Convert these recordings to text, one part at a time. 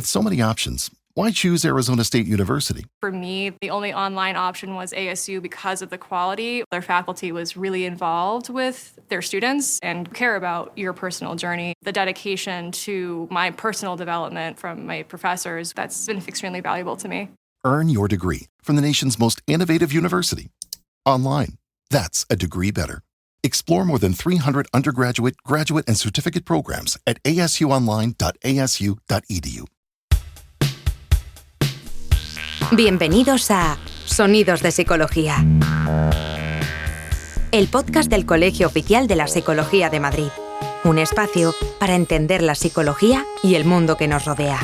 With so many options, why choose Arizona State University? For me, the only online option was ASU because of the quality. Their faculty was really involved with their students and care about your personal journey. The dedication to my personal development from my professors, that's been extremely valuable to me. Earn your degree from the nation's most innovative university. Online. That's a degree better. Explore more than 300 undergraduate, graduate, and certificate programs at asuonline.asu.edu. Bienvenidos a Sonidos de Psicología, el podcast del Colegio Oficial de la Psicología de Madrid. Un espacio para entender la psicología y el mundo que nos rodea.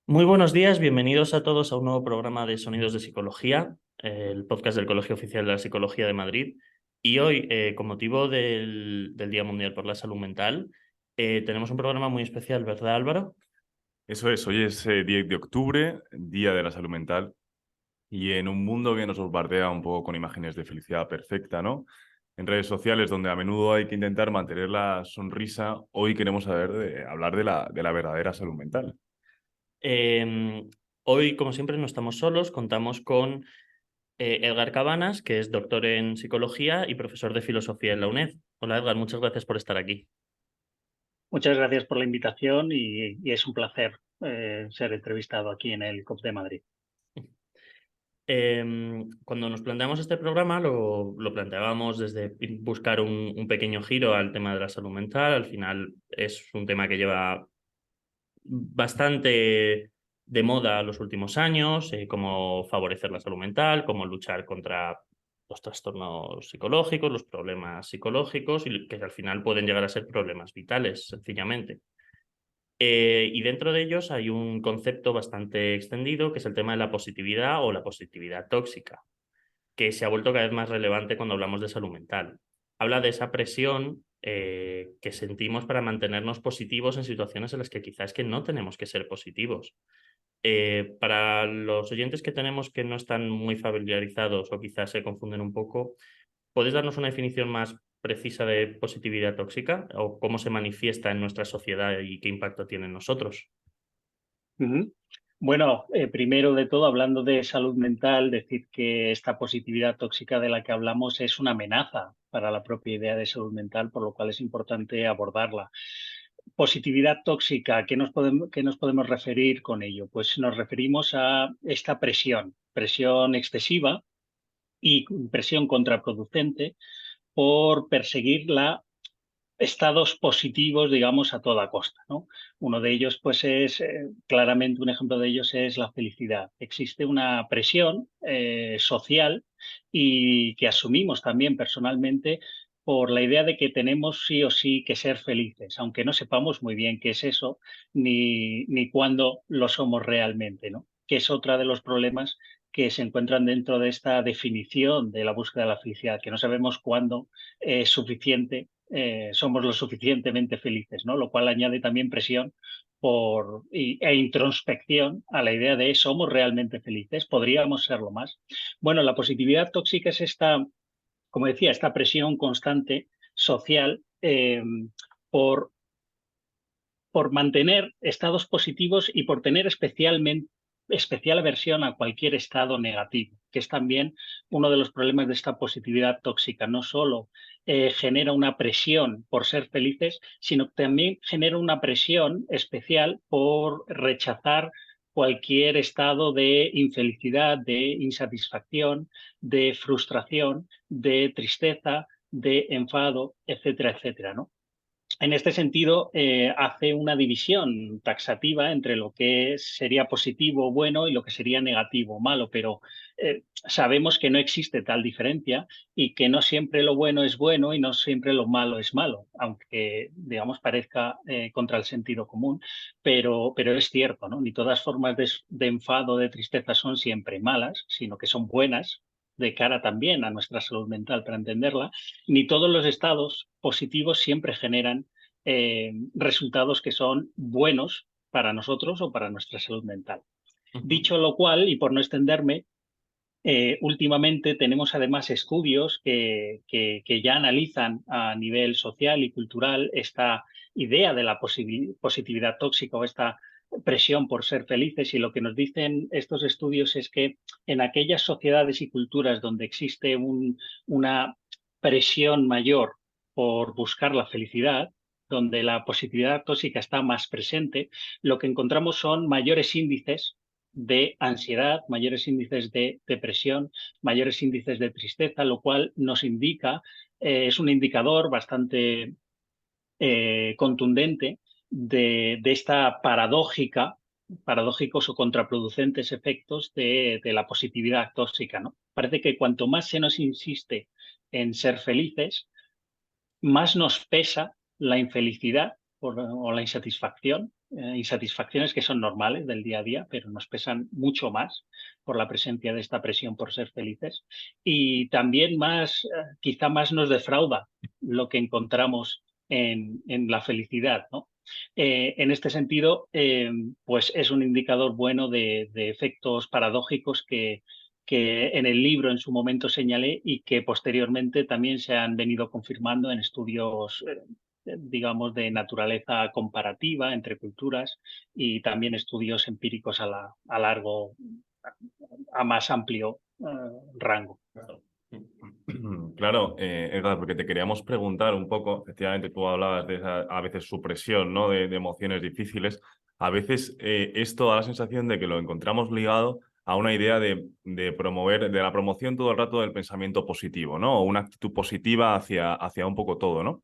Muy buenos días, bienvenidos a todos a un nuevo programa de Sonidos de Psicología, el podcast del Colegio Oficial de la Psicología de Madrid. Y hoy, con motivo del Día Mundial por la Salud Mental, tenemos un programa muy especial, ¿verdad, Álvaro? Eso es, hoy es 10 de octubre, Día de la Salud Mental, y en un mundo que nos bombardea un poco con imágenes de felicidad perfecta, ¿no? En redes sociales, donde a menudo hay que intentar mantener la sonrisa, hoy queremos hablar de la verdadera salud mental. Hoy, como siempre, no estamos solos, contamos con Edgar Cabanas, que es doctor en psicología y profesor de filosofía en la UNED. Hola, Edgar, muchas gracias por estar aquí. Muchas gracias por la invitación y es un placer ser entrevistado aquí en el COP de Madrid. Cuando nos planteamos este programa lo planteábamos desde buscar un pequeño giro al tema de la salud mental. Al final es un tema que lleva bastante de moda los últimos años, cómo favorecer la salud mental, cómo luchar contra los trastornos psicológicos, los problemas psicológicos, y que al final pueden llegar a ser problemas vitales, sencillamente. Y dentro de ellos hay un concepto bastante extendido, que es el tema de la positividad o la positividad tóxica, que se ha vuelto cada vez más relevante cuando hablamos de salud mental. Habla de esa presión que sentimos para mantenernos positivos en situaciones en las que quizás es que no tenemos que ser positivos. Para los oyentes que tenemos que no están muy familiarizados o quizás se confunden un poco, ¿puedes darnos una definición más precisa de positividad tóxica o cómo se manifiesta en nuestra sociedad y qué impacto tiene en nosotros? Uh-huh. Bueno, primero de todo, hablando de salud mental, decir que esta positividad tóxica de la que hablamos es una amenaza para la propia idea de salud mental, por lo cual es importante abordarla. Positividad tóxica, qué nos podemos referir con ello? Pues nos referimos a esta presión excesiva y presión contraproducente por perseguir estados positivos, digamos, a toda costa, ¿no? Uno de ellos, pues, es claramente un ejemplo de ellos es la felicidad. Existe una presión social y que asumimos también personalmente por la idea de que tenemos sí o sí que ser felices, aunque no sepamos muy bien qué es eso ni cuándo lo somos realmente, ¿no? Que es otro de los problemas que se encuentran dentro de esta definición de la búsqueda de la felicidad, que no sabemos cuándo es suficiente, somos lo suficientemente felices, ¿no? Lo cual añade también presión e introspección a la idea de somos realmente felices, podríamos serlo más. Bueno, la positividad tóxica es esta, como decía, esta presión constante social por mantener estados positivos y por tener especial aversión a cualquier estado negativo, que es también uno de los problemas de esta positividad tóxica. No solo genera una presión por ser felices, sino que también genera una presión especial por rechazar cualquier estado de infelicidad, de insatisfacción, de frustración, de tristeza, de enfado, etcétera, etcétera, ¿no? En este sentido, hace una división taxativa entre lo que sería positivo o bueno y lo que sería negativo o malo, pero sabemos que no existe tal diferencia y que no siempre lo bueno es bueno y no siempre lo malo es malo, aunque, digamos, parezca contra el sentido común, pero es cierto, ¿no? Ni todas formas de enfado o de tristeza son siempre malas, sino que son buenas de cara también a nuestra salud mental para entenderla, ni todos los estados positivos siempre generan resultados que son buenos para nosotros o para nuestra salud mental. Dicho lo cual, y por no extenderme, Últimamente tenemos además estudios que ya analizan a nivel social y cultural esta idea de la positividad tóxica o esta presión por ser felices, y lo que nos dicen estos estudios es que en aquellas sociedades y culturas donde existe una presión mayor por buscar la felicidad, donde la positividad tóxica está más presente, lo que encontramos son mayores índices de ansiedad, mayores índices de depresión, mayores índices de tristeza, lo cual nos indica, es un indicador bastante contundente de esta paradójicos o contraproducentes efectos de la positividad tóxica, ¿no? Parece que cuanto más se nos insiste en ser felices, más nos pesa la infelicidad o la insatisfacción, insatisfacciones que son normales del día a día, pero nos pesan mucho más por la presencia de esta presión por ser felices. Y también más, quizá más nos defrauda lo que encontramos en la felicidad, ¿no? En este sentido, pues es un indicador bueno de efectos paradójicos que en el libro en su momento señalé y que posteriormente también se han venido confirmando en estudios, digamos, de naturaleza comparativa entre culturas y también estudios empíricos a largo, a más amplio rango. Claro, Edgar, porque te queríamos preguntar un poco, efectivamente tú hablabas de esa, a veces supresión, ¿no? de emociones difíciles. A veces esto da la sensación de que lo encontramos ligado a una idea de promover, de la promoción todo el rato del pensamiento positivo, ¿no? O una actitud positiva hacia un poco todo, ¿no?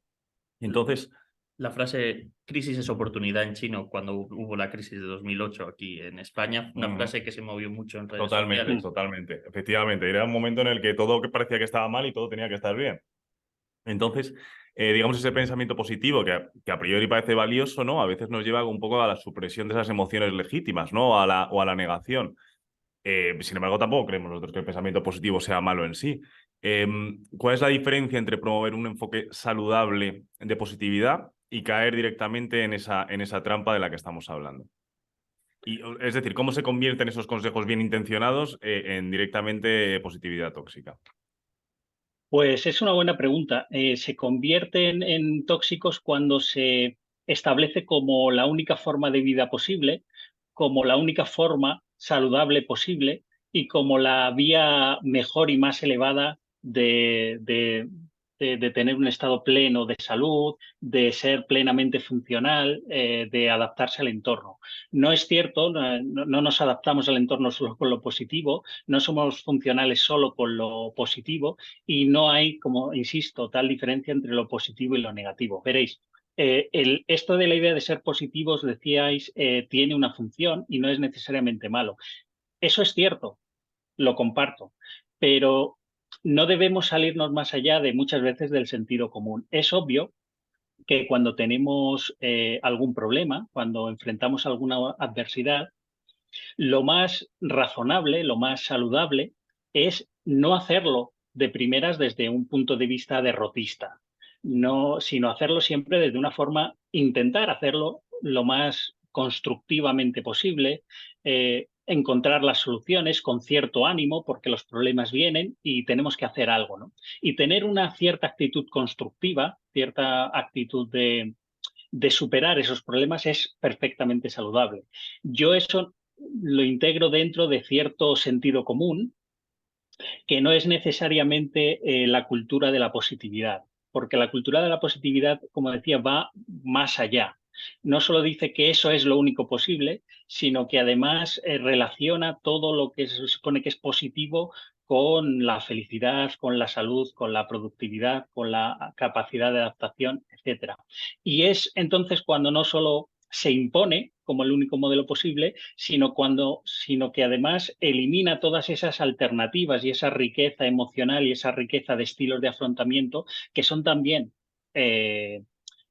Entonces, La frase crisis es oportunidad en chino, cuando hubo la crisis de 2008 aquí en España, una frase que se movió mucho en redes totalmente, sociales. totalmente. Efectivamente, era un momento en el que todo que parecía que estaba mal y todo tenía que estar bien. Entonces, digamos, ese pensamiento positivo que a priori parece valioso, ¿no? A veces nos lleva un poco a la supresión de esas emociones legítimas, ¿no? O a la negación. Sin embargo, tampoco creemos nosotros que el pensamiento positivo sea malo en sí. ¿Cuál es la diferencia entre promover un enfoque saludable de positividad y caer directamente en esa trampa de la que estamos hablando? Y, es decir, ¿cómo se convierten esos consejos bien intencionados en directamente positividad tóxica? Pues es una buena pregunta. Se convierten en tóxicos cuando se establece como la única forma de vida posible, como la única forma saludable posible y como la vía mejor y más elevada de tener un estado pleno de salud, de ser plenamente funcional, de adaptarse al entorno. No es cierto, no nos adaptamos al entorno solo con lo positivo, no somos funcionales solo con lo positivo, y no hay, como insisto, tal diferencia entre lo positivo y lo negativo. Veréis, esto de la idea de ser positivos, decíais, tiene una función y no es necesariamente malo. Eso es cierto, lo comparto, pero no debemos salirnos más allá de muchas veces del sentido común. Es obvio que cuando tenemos algún problema, cuando enfrentamos alguna adversidad, lo más razonable, lo más saludable es no hacerlo de primeras desde un punto de vista derrotista, no, sino hacerlo siempre desde una forma, intentar hacerlo lo más constructivamente posible, encontrar las soluciones con cierto ánimo, porque los problemas vienen y tenemos que hacer algo, ¿no? Y tener una cierta actitud constructiva, cierta actitud de superar esos problemas es perfectamente saludable. Yo eso lo integro dentro de cierto sentido común, que no es necesariamente la cultura de la positividad, porque la cultura de la positividad, como decía, va más allá. No solo dice que eso es lo único posible, sino que además relaciona todo lo que se supone que es positivo con la felicidad, con la salud, con la productividad, con la capacidad de adaptación, etcétera. Y es entonces cuando no solo se impone como el único modelo posible, sino que además elimina todas esas alternativas y esa riqueza emocional y esa riqueza de estilos de afrontamiento que son también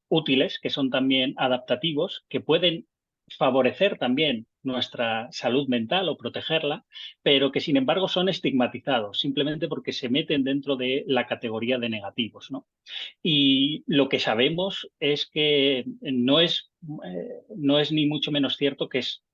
útiles, que son también adaptativos, que pueden favorecer también nuestra salud mental o protegerla, pero que sin embargo son estigmatizados simplemente porque se meten dentro de la categoría de negativos, ¿no? Y lo que sabemos es que no es ni mucho menos cierto que es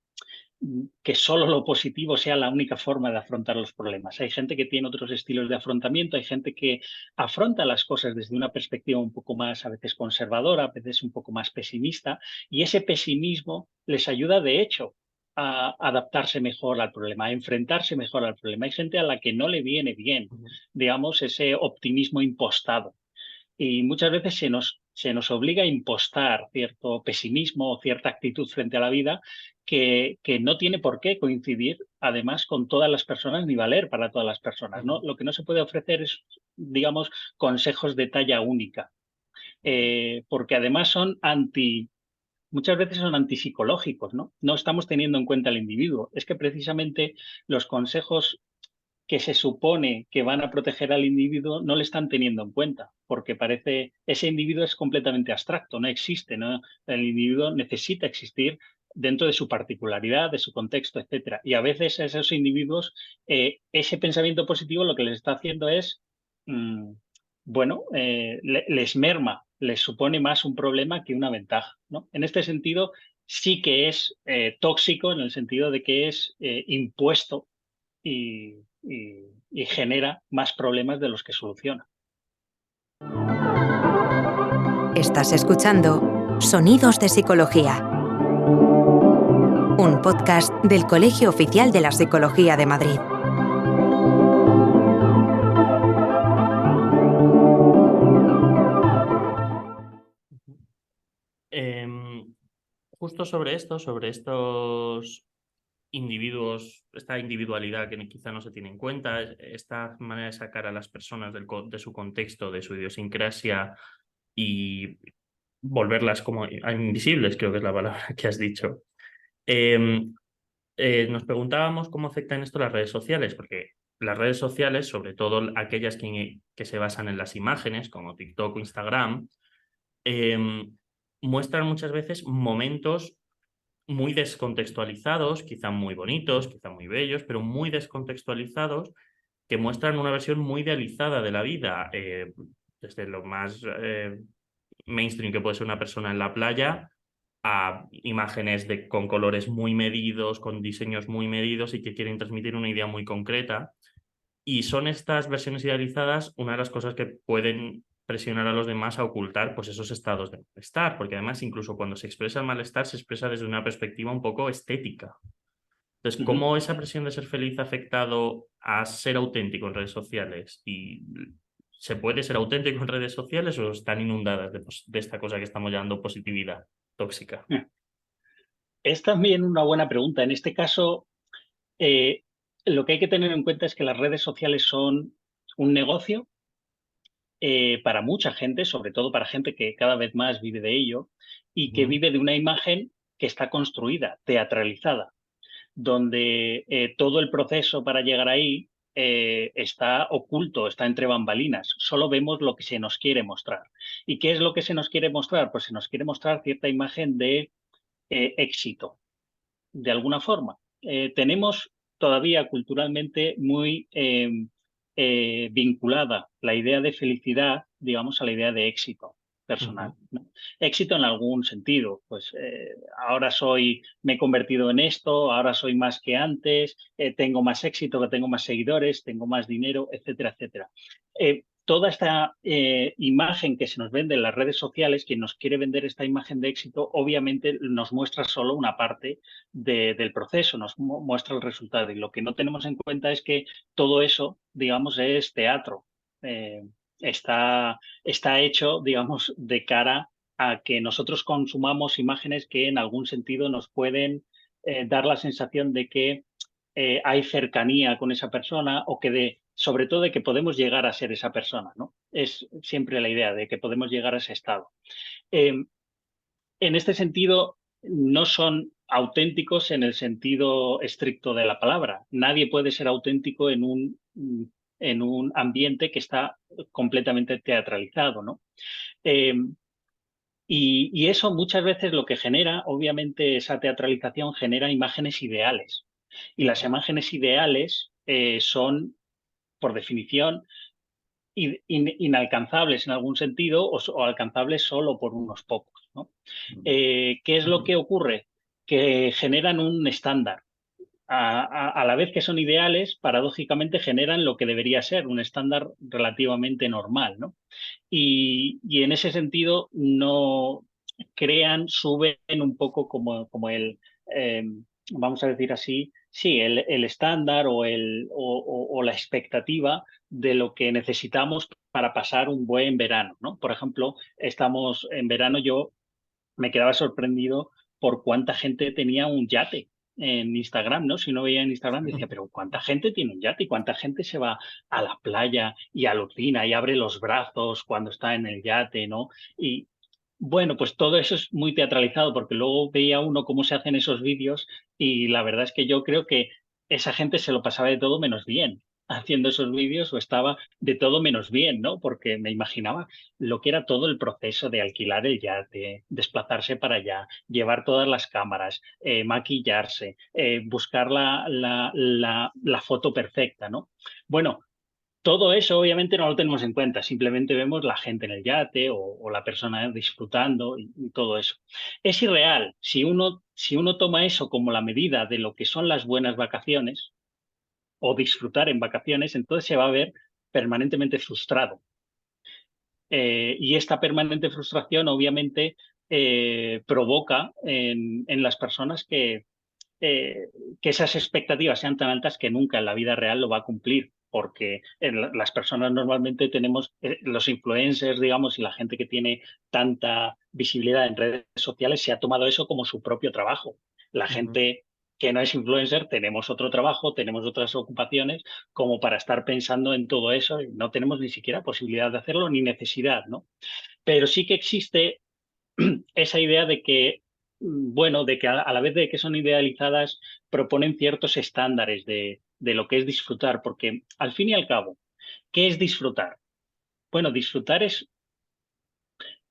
que solo lo positivo sea la única forma de afrontar los problemas. Hay gente que tiene otros estilos de afrontamiento, hay gente que afronta las cosas desde una perspectiva un poco más a veces conservadora, a veces un poco más pesimista, y ese pesimismo les ayuda de hecho a adaptarse mejor al problema, a enfrentarse mejor al problema. Hay gente a la que no le viene bien, digamos, ese optimismo impostado. Y muchas veces se nos obliga a impostar cierto pesimismo o cierta actitud frente a la vida que no tiene por qué coincidir, además, con todas las personas ni valer para todas las personas, ¿no? Lo que no se puede ofrecer es, digamos, consejos de talla única, porque además muchas veces son antipsicológicos, ¿no? No estamos teniendo en cuenta al individuo. Es que precisamente los consejos que se supone que van a proteger al individuo no le están teniendo en cuenta, porque parece ese individuo es completamente abstracto, no existe, ¿no? El individuo necesita existir dentro de su particularidad, de su contexto, etcétera. Y a veces a esos individuos ese pensamiento positivo lo que les está haciendo es, mm, bueno, les merma, les supone más un problema que una ventaja, ¿no? En este sentido, sí que es tóxico en el sentido de que es impuesto y genera más problemas de los que soluciona. Estás escuchando Sonidos de Psicología, un podcast del Colegio Oficial de la Psicología de Madrid. Justo sobre esto, sobre estos individuos, esta individualidad que quizá no se tiene en cuenta, esta manera de sacar a las personas de su contexto, de su idiosincrasia y volverlas como invisibles, creo que es la palabra que has dicho. Nos preguntábamos cómo afectan esto las redes sociales, porque las redes sociales, sobre todo aquellas que se basan en las imágenes, como TikTok o Instagram, muestran muchas veces momentos muy descontextualizados, quizá muy bonitos, quizá muy bellos, pero muy descontextualizados, que muestran una versión muy idealizada de la vida, desde lo más mainstream que puede ser una persona en la playa, a imágenes con colores muy medidos, con diseños muy medidos y que quieren transmitir una idea muy concreta. Y son estas versiones idealizadas una de las cosas que pueden presionar a los demás a ocultar pues esos estados de malestar, porque además incluso cuando se expresa el malestar se expresa desde una perspectiva un poco estética. Entonces, ¿cómo esa presión de ser feliz ha afectado a ser auténtico en redes sociales? ¿Y se puede ser auténtico en redes sociales o están inundadas de esta cosa que estamos llamando positividad tóxica? Es también una buena pregunta. En este caso, lo que hay que tener en cuenta es que las redes sociales son un negocio para mucha gente, sobre todo para gente que cada vez más vive de ello y que vive de una imagen que está construida, teatralizada, donde todo el proceso para llegar ahí está oculto, está entre bambalinas. Solo vemos lo que se nos quiere mostrar. ¿Y qué es lo que se nos quiere mostrar? Pues se nos quiere mostrar cierta imagen de éxito, de alguna forma. Tenemos todavía culturalmente muy vinculada la idea de felicidad, digamos, a la idea de éxito personal, ¿no? Éxito en algún sentido, pues ahora me he convertido en esto, ahora soy más que antes, tengo más éxito, tengo más seguidores, tengo más dinero, etcétera, etcétera. Toda esta imagen que se nos vende en las redes sociales, quien nos quiere vender esta imagen de éxito, obviamente nos muestra solo una parte del proceso, nos muestra el resultado. Y lo que no tenemos en cuenta es que todo eso, digamos, es teatro. Está hecho, digamos, de cara a que nosotros consumamos imágenes que en algún sentido nos pueden dar la sensación de que hay cercanía con esa persona o que sobre todo de que podemos llegar a ser esa persona, ¿no? Es siempre la idea de que podemos llegar a ese estado. En este sentido, no son auténticos en el sentido estricto de la palabra. Nadie puede ser auténtico en un ambiente que está completamente teatralizado, ¿no? Y eso muchas veces lo que genera, obviamente, esa teatralización genera imágenes ideales. Y las imágenes ideales son, por definición, inalcanzables en algún sentido o alcanzables solo por unos pocos, ¿no? ¿Qué es lo que ocurre? Que generan un estándar. a la vez que son ideales, paradójicamente generan lo que debería ser un estándar relativamente normal, ¿no? Y en ese sentido no suben un poco como eh, vamos a decir así, sí, el estándar o la expectativa de lo que necesitamos para pasar un buen verano, ¿no? Por ejemplo, estamos en verano, yo me quedaba sorprendido por cuánta gente tenía un yate en Instagram, ¿no? Si no veía en Instagram decía, pero ¿cuánta gente tiene un yate y cuánta gente se va a la playa y alucina y abre los brazos cuando está en el yate, ¿no? Y bueno, pues todo eso es muy teatralizado porque luego veía uno cómo se hacen esos vídeos y la verdad es que yo creo que esa gente se lo pasaba de todo menos bien haciendo esos vídeos o estaba de todo menos bien, ¿no? Porque me imaginaba lo que era todo el proceso de alquilar el yate, desplazarse para allá, llevar todas las cámaras, maquillarse, buscar la foto perfecta, ¿no? Bueno, todo eso obviamente no lo tenemos en cuenta, simplemente vemos la gente en el yate o la persona disfrutando y todo eso. Es irreal. Si uno toma eso como la medida de lo que son las buenas vacaciones o disfrutar en vacaciones, entonces se va a ver permanentemente frustrado. Y esta permanente frustración obviamente provoca en las personas que esas expectativas sean tan altas que nunca en la vida real lo va a cumplir, porque las personas normalmente tenemos, los influencers, digamos, y la gente que tiene tanta visibilidad en redes sociales se ha tomado eso como su propio trabajo. La gente que no es influencer tenemos otro trabajo, tenemos otras ocupaciones como para estar pensando en todo eso y no tenemos ni siquiera posibilidad de hacerlo ni necesidad, ¿no? Pero sí que existe esa idea de que, bueno, de que a la vez de que son idealizadas, proponen ciertos estándares de lo que es disfrutar, porque al fin y al cabo, ¿qué es disfrutar? Bueno, disfrutar es,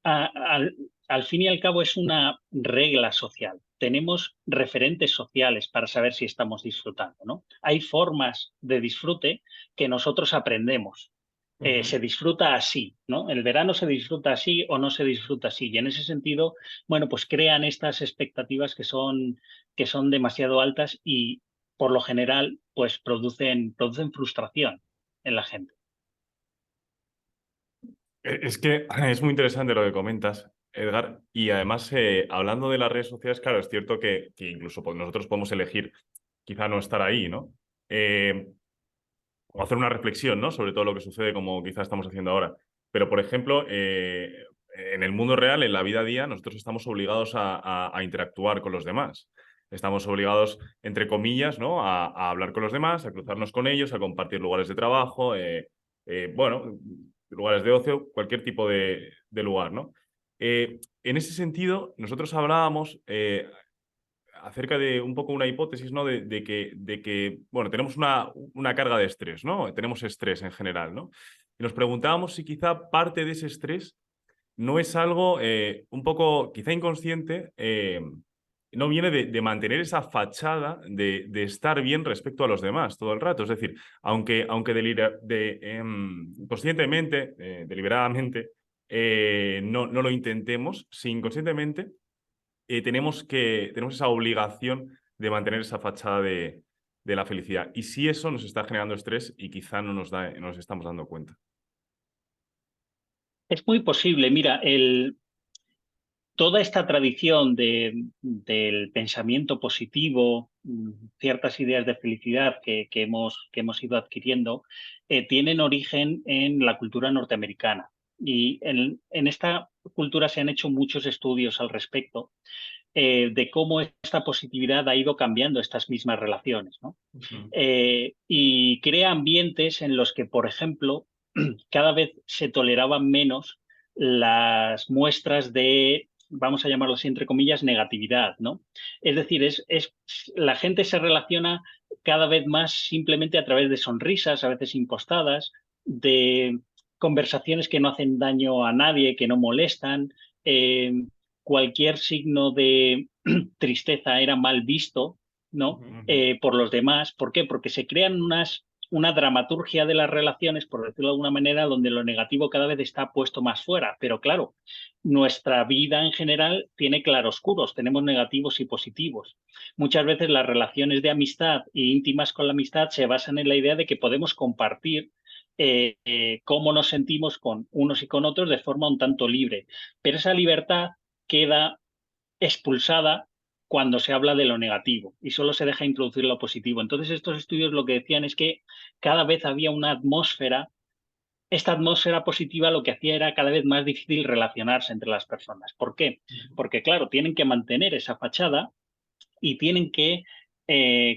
a- al, al fin y al cabo, es una regla social. Tenemos referentes sociales para saber si estamos disfrutando, ¿no? Hay formas de disfrute que nosotros aprendemos. Se disfruta así, ¿no? El verano se disfruta así o no se disfruta así. Y en ese sentido, bueno, pues crean estas expectativas que son demasiado altas y por lo general, pues producen frustración en la gente. Es que es muy interesante lo que comentas, Edgar, y además, hablando de las redes sociales, claro, es cierto que incluso nosotros podemos elegir quizá no estar ahí, ¿no? O hacer una reflexión, ¿no? Sobre todo lo que sucede como quizá estamos haciendo ahora. Pero, por ejemplo, en el mundo real, en la vida a día, nosotros estamos obligados a interactuar con los demás. Estamos obligados, entre comillas, ¿no? A hablar con los demás, a cruzarnos con ellos, a compartir lugares de trabajo, bueno, lugares de ocio, cualquier tipo de lugar, ¿no? En ese sentido, nosotros hablábamos acerca de un poco una hipótesis, ¿no? De que bueno, tenemos una carga de estrés, ¿no? Tenemos estrés en general, ¿no? Y nos preguntábamos si quizá parte de ese estrés no es algo un poco, quizá inconsciente, no viene de mantener esa fachada de estar bien respecto a los demás todo el rato. Es decir, aunque conscientemente, deliberadamente, no lo intentemos, si inconscientemente tenemos esa obligación de mantener esa fachada de la felicidad. Y si eso nos está generando estrés y quizá no nos estamos dando cuenta. Es muy posible, mira, toda esta tradición del pensamiento positivo, ciertas ideas de felicidad que hemos ido adquiriendo, tienen origen en la cultura norteamericana. Y en esta cultura se han hecho muchos estudios al respecto de cómo esta positividad ha ido cambiando estas mismas relaciones, ¿no? Y crea ambientes en los que, por ejemplo, cada vez se toleraban menos las muestras de, vamos a llamarlo así, entre comillas, negatividad, ¿no? Es decir, la gente se relaciona cada vez más simplemente a través de sonrisas, a veces impostadas, de conversaciones que no hacen daño a nadie, que no molestan. eh, Cualquier signo de tristeza era mal visto, ¿no? Por los demás. ¿Por qué? Porque se crean una dramaturgia de las relaciones, por decirlo de alguna manera, donde lo negativo cada vez está puesto más fuera. Pero claro, nuestra vida en general tiene claroscuros, tenemos negativos y positivos. Muchas veces las relaciones de amistad e íntimas con la amistad se basan en la idea de que podemos compartir cómo nos sentimos con unos y con otros de forma un tanto libre. Pero esa libertad queda expulsada cuando se habla de lo negativo y solo se deja introducir lo positivo. Entonces, estos estudios lo que decían es que cada vez había una atmósfera. Esta atmósfera positiva lo que hacía era cada vez más difícil relacionarse entre las personas. ¿Por qué? Porque, claro, tienen que mantener esa fachada y tienen que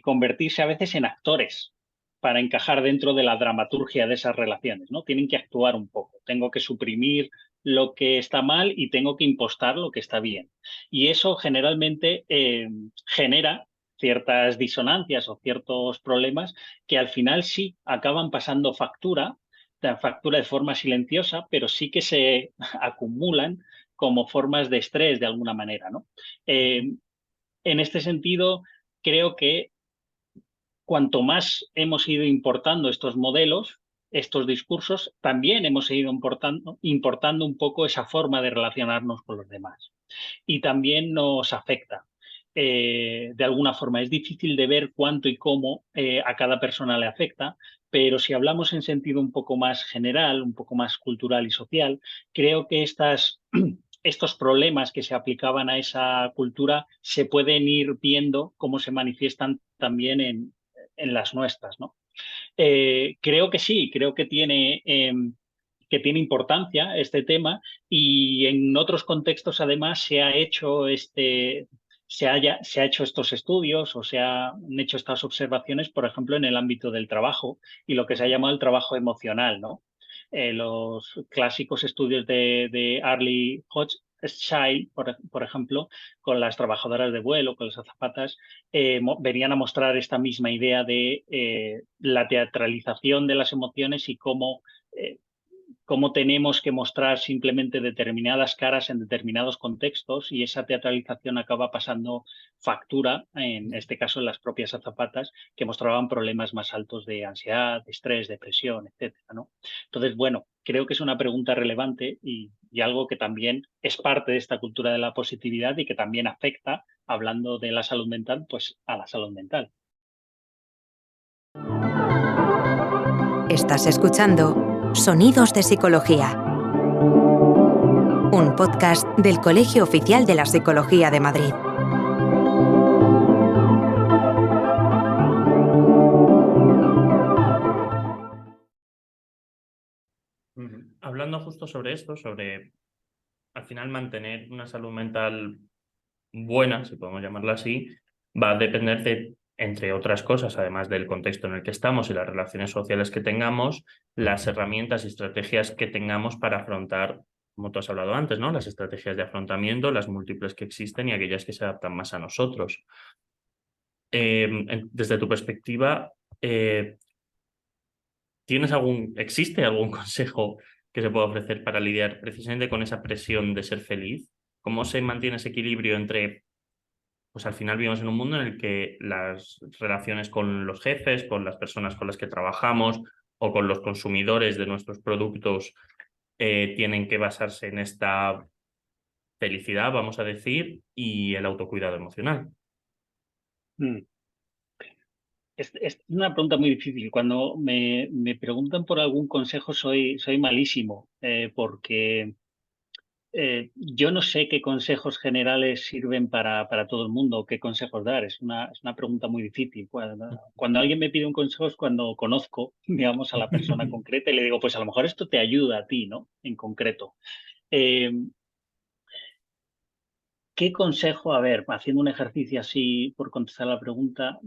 convertirse a veces en actores para encajar dentro de la dramaturgia de esas relaciones, ¿no? Tienen que actuar un poco. Tengo que suprimir lo que está mal y tengo que impostar lo que está bien. Y eso generalmente genera ciertas disonancias o ciertos problemas que al final sí acaban pasando factura de forma silenciosa, pero sí que se acumulan como formas de estrés de alguna manera, ¿no? En este sentido, creo que cuanto más hemos ido importando estos modelos, estos discursos, también hemos ido importando un poco esa forma de relacionarnos con los demás. Y también nos afecta. De alguna forma, es difícil de ver cuánto y cómo a cada persona le afecta, pero si hablamos en sentido un poco más general, un poco más cultural y social, creo que estos problemas que se aplicaban a esa cultura se pueden ir viendo cómo se manifiestan también en las nuestras, ¿no? Creo que sí, creo que tiene importancia este tema y en otros contextos además se ha hecho estos estudios o se han hecho estas observaciones, por ejemplo, en el ámbito del trabajo y lo que se ha llamado el trabajo emocional, ¿no? Los clásicos estudios de Arlie Hochschild, por ejemplo, con las trabajadoras de vuelo, con las azafatas, venían a mostrar esta misma idea de la teatralización de las emociones y eh, cómo tenemos que mostrar simplemente determinadas caras en determinados contextos y esa teatralización acaba pasando factura, en este caso en las propias azafatas, que mostraban problemas más altos de ansiedad, de estrés, depresión, etcétera, ¿no? Entonces, bueno, creo que es una pregunta relevante y algo que también es parte de esta cultura de la positividad y que también afecta, hablando de la salud mental, pues a la salud mental. Estás escuchando Sonidos de Psicología, un podcast del Colegio Oficial de la Psicología de Madrid. Hablando justo sobre esto, sobre al final mantener una salud mental buena, si podemos llamarla así, va a depender de, entre otras cosas, además del contexto en el que estamos y las relaciones sociales que tengamos, las herramientas y estrategias que tengamos para afrontar, como tú has hablado antes, ¿no? Las estrategias de afrontamiento, las múltiples que existen y aquellas que se adaptan más a nosotros. Desde tu perspectiva, ¿existe algún consejo que se pueda ofrecer para lidiar precisamente con esa presión de ser feliz? ¿Cómo se mantiene ese equilibrio entre, pues al final vivimos en un mundo en el que las relaciones con los jefes, con las personas con las que trabajamos o con los consumidores de nuestros productos tienen que basarse en esta felicidad, vamos a decir, y el autocuidado emocional? Mm. Es una pregunta muy difícil. Cuando me preguntan por algún consejo soy malísimo, porque yo no sé qué consejos generales sirven para todo el mundo o qué consejos dar. Es una pregunta muy difícil. Cuando alguien me pide un consejo es cuando conozco, digamos, a la persona concreta y le digo, pues a lo mejor esto te ayuda a ti, ¿no? En concreto. Eh, ¿Qué consejo? A ver, haciendo un ejercicio así por contestar la pregunta,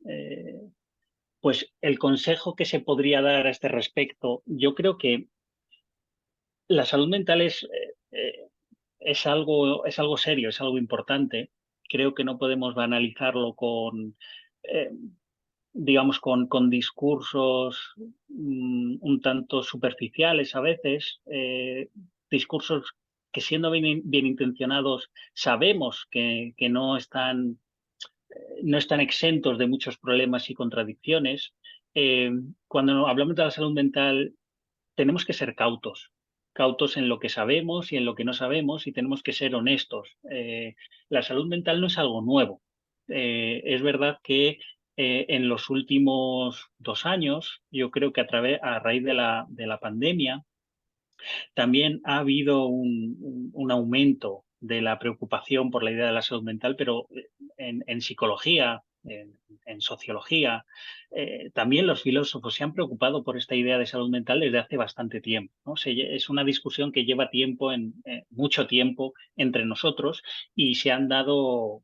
eh, pues el consejo que se podría dar a este respecto, yo creo que la salud mental es algo serio, es algo importante. Creo que no podemos banalizarlo eh, digamos, con discursos un tanto superficiales a veces, discursos que siendo bien intencionados sabemos que no están no están exentos de muchos problemas y contradicciones. Cuando hablamos de la salud mental, tenemos que ser cautos en lo que sabemos y en lo que no sabemos, y tenemos que ser honestos. La salud mental no es algo nuevo. Es verdad que en los últimos 2 años, yo creo que a raíz de la pandemia, también ha habido un aumento de la preocupación por la idea de la salud mental, pero en psicología, en sociología, también los filósofos se han preocupado por esta idea de salud mental desde hace bastante tiempo, ¿no? Es una discusión que lleva tiempo, mucho tiempo entre nosotros, y se han dado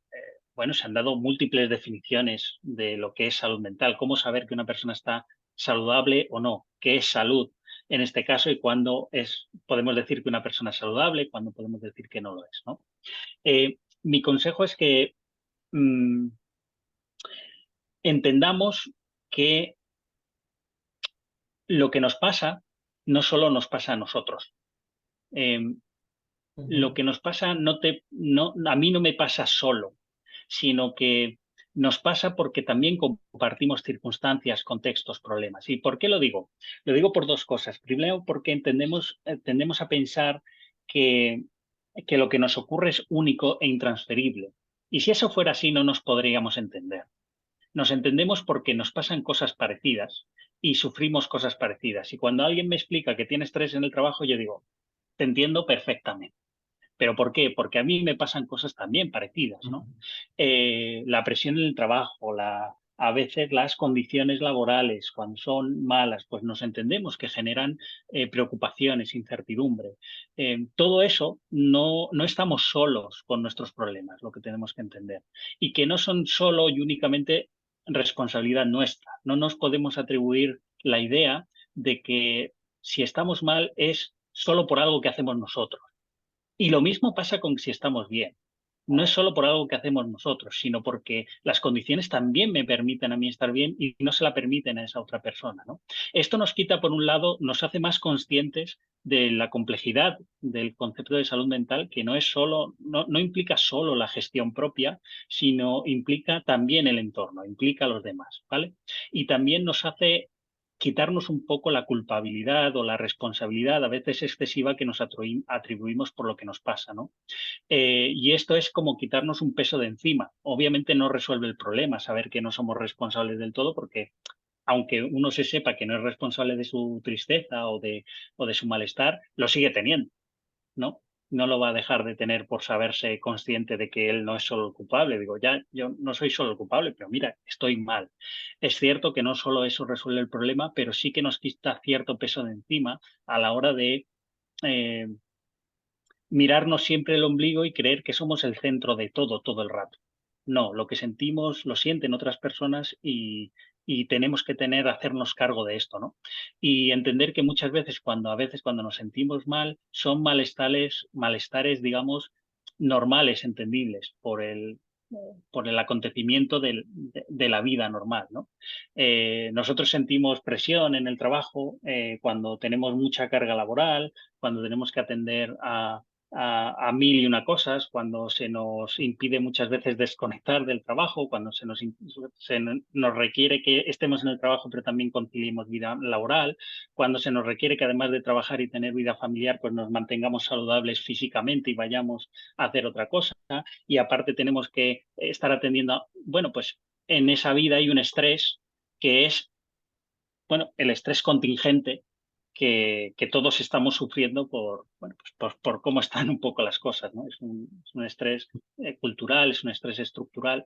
múltiples definiciones de lo que es salud mental, cómo saber que una persona está saludable o no, qué es salud en este caso, y cuándo podemos decir que una persona es saludable, cuándo podemos decir que no lo es, ¿no? Mi consejo es que entendamos que lo que nos pasa no solo nos pasa a nosotros. Lo que nos pasa a mí no me pasa solo, sino que nos pasa porque también compartimos circunstancias, contextos, problemas. ¿Y por qué lo digo? Lo digo por dos cosas. Primero, porque tendemos a pensar que lo que nos ocurre es único e intransferible. Y si eso fuera así, no nos podríamos entender. Nos entendemos porque nos pasan cosas parecidas y sufrimos cosas parecidas. Y cuando alguien me explica que tiene estrés en el trabajo, yo digo, te entiendo perfectamente. ¿Pero por qué? Porque a mí me pasan cosas también parecidas, ¿no? La presión en el trabajo, a veces las condiciones laborales, cuando son malas, pues nos entendemos que generan preocupaciones, incertidumbre. Todo eso no estamos solos con nuestros problemas, lo que tenemos que entender. Y que no son solo y únicamente responsabilidad nuestra. No nos podemos atribuir la idea de que si estamos mal es solo por algo que hacemos nosotros. Y lo mismo pasa con si estamos bien. No es solo por algo que hacemos nosotros, sino porque las condiciones también me permiten a mí estar bien y no se la permiten a esa otra persona, ¿no? Esto nos quita, por un lado, nos hace más conscientes de la complejidad del concepto de salud mental, que no implica solo la gestión propia, sino implica también el entorno, implica a los demás, ¿vale? Y también nos hace quitarnos un poco la culpabilidad o la responsabilidad a veces excesiva que nos atribuimos por lo que nos pasa, ¿no? Y esto es como quitarnos un peso de encima. Obviamente no resuelve el problema saber que no somos responsables del todo, porque aunque uno se sepa que no es responsable de su tristeza o de su malestar, lo sigue teniendo, ¿no? No lo va a dejar de tener por saberse consciente de que él no es solo el culpable. Digo, ya, yo no soy solo el culpable, pero mira, estoy mal. Es cierto que no solo eso resuelve el problema, pero sí que nos quita cierto peso de encima a la hora de eh, mirarnos siempre el ombligo y creer que somos el centro de todo el rato. No, lo que sentimos lo sienten otras personas y tenemos que hacernos cargo de esto, ¿no? Y entender que muchas veces cuando nos sentimos mal, son malestares, digamos, normales, entendibles por el acontecimiento de la vida normal, ¿no? Nosotros sentimos presión en el trabajo cuando tenemos mucha carga laboral, cuando tenemos que atender a mil y una cosas, cuando se nos impide muchas veces desconectar del trabajo, cuando nos requiere que estemos en el trabajo pero también conciliemos vida laboral, cuando se nos requiere que además de trabajar y tener vida familiar, pues nos mantengamos saludables físicamente y vayamos a hacer otra cosa, y aparte tenemos que estar atendiendo, bueno, pues en esa vida hay un estrés que es, bueno, el estrés contingente que todos estamos sufriendo bueno, pues por cómo están un poco las cosas, ¿no? Es un estrés cultural, es un estrés estructural,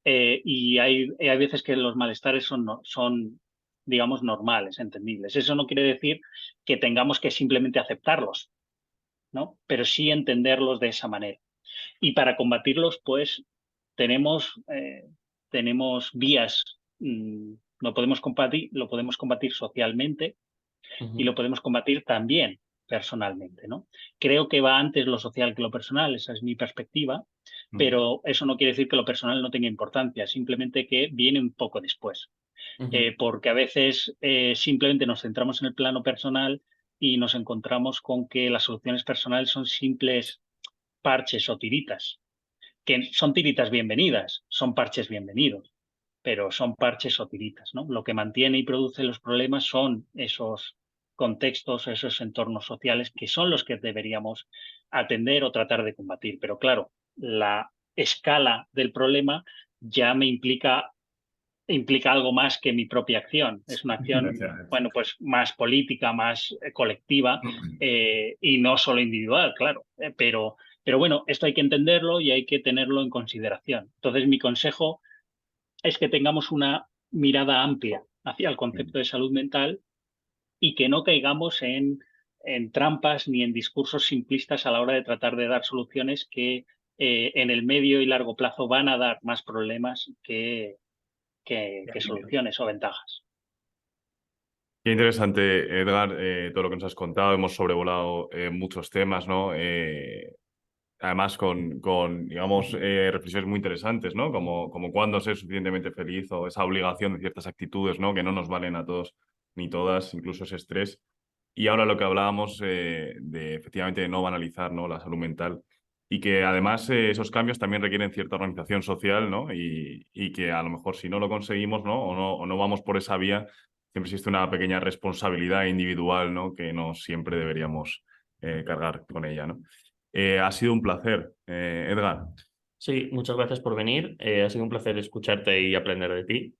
y hay veces que los malestares son, digamos, normales, entendibles. Eso no quiere decir que tengamos que simplemente aceptarlos, ¿no? Pero sí entenderlos de esa manera. Y para combatirlos, pues, tenemos vías. Lo podemos combatir socialmente, y lo podemos combatir también personalmente, ¿no? Creo que va antes lo social que lo personal, esa es mi perspectiva, pero eso no quiere decir que lo personal no tenga importancia, simplemente que viene un poco después. Porque a veces simplemente nos centramos en el plano personal y nos encontramos con que las soluciones personales son simples parches o tiritas. que son tiritas bienvenidas, son parches bienvenidos, pero son parches o tiritas, ¿no? Lo que mantiene y produce los problemas son esos contextos, esos entornos sociales que son los que deberíamos atender o tratar de combatir. Pero claro, la escala del problema ya me implica algo más que mi propia acción. Es una acción, bueno, pues más política, más colectiva y no solo individual, claro. Pero bueno, esto hay que entenderlo y hay que tenerlo en consideración. Entonces, mi consejo es que tengamos una mirada amplia hacia el concepto de salud mental y que no caigamos en trampas ni en discursos simplistas a la hora de tratar de dar soluciones que en el medio y largo plazo van a dar más problemas que soluciones o ventajas. Qué interesante, Edgar, todo lo que nos has contado. Hemos sobrevolado muchos temas, ¿no? Además con digamos, reflexiones muy interesantes, ¿no? Como cuándo ser suficientemente feliz o esa obligación de ciertas actitudes, ¿no? Que no nos valen a todos ni todas, incluso ese estrés. Y ahora lo que hablábamos de efectivamente de no banalizar, ¿no? La salud mental y que además esos cambios también requieren cierta organización social, ¿no? Y que a lo mejor si no lo conseguimos, ¿no? O no vamos por esa vía, siempre existe una pequeña responsabilidad individual, ¿no? Que no siempre deberíamos cargar con ella, ¿no? Ha sido un placer, Edgar. Sí, muchas gracias por venir. Ha sido un placer escucharte y aprender de ti.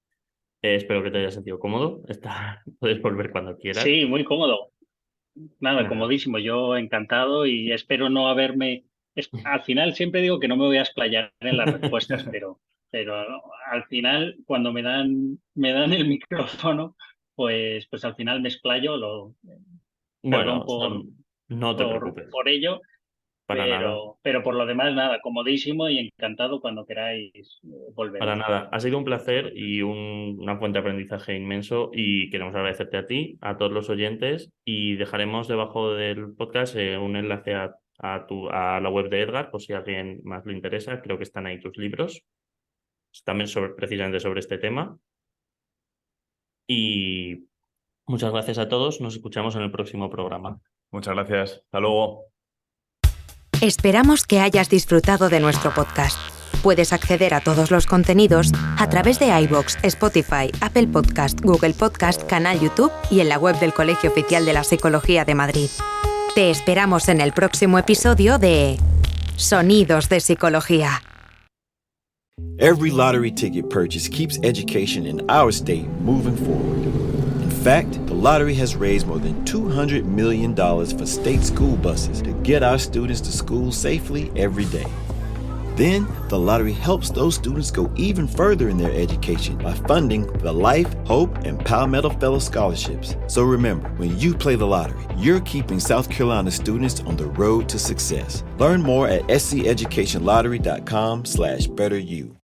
Espero que te hayas sentido cómodo. Puedes volver cuando quieras. Sí, muy cómodo. Nada, comodísimo. Yo encantado y espero no haberme... Al final siempre digo que no me voy a explayar en las respuestas, pero al final cuando me dan el micrófono, pues al final me explayo. Bueno, perdón no te preocupes. por ello. Pero por lo demás, nada, comodísimo y encantado cuando queráis volver. Para nada, ha sido un placer y una fuente de aprendizaje inmenso y queremos agradecerte a ti, a todos los oyentes y dejaremos debajo del podcast un enlace a la web de Edgar por si a alguien más le interesa. Creo que están ahí tus libros, también precisamente sobre este tema. Y muchas gracias a todos, nos escuchamos en el próximo programa. Muchas gracias, hasta luego. Esperamos que hayas disfrutado de nuestro podcast. Puedes acceder a todos los contenidos a través de iVoox, Spotify, Apple Podcast, Google Podcast, canal YouTube y en la web del Colegio Oficial de la Psicología de Madrid. Te esperamos en el próximo episodio de Sonidos de Psicología. Every lottery ticket purchase keeps education in our state moving forward. In fact, the lottery has raised more than $200 million for state school buses to get our students to school safely every day. Then, the lottery helps those students go even further in their education by funding the Life, Hope, and Palmetto Fellow Scholarships. So remember, when you play the lottery, you're keeping South Carolina students on the road to success. Learn more at sceducationlottery.com/betteryou.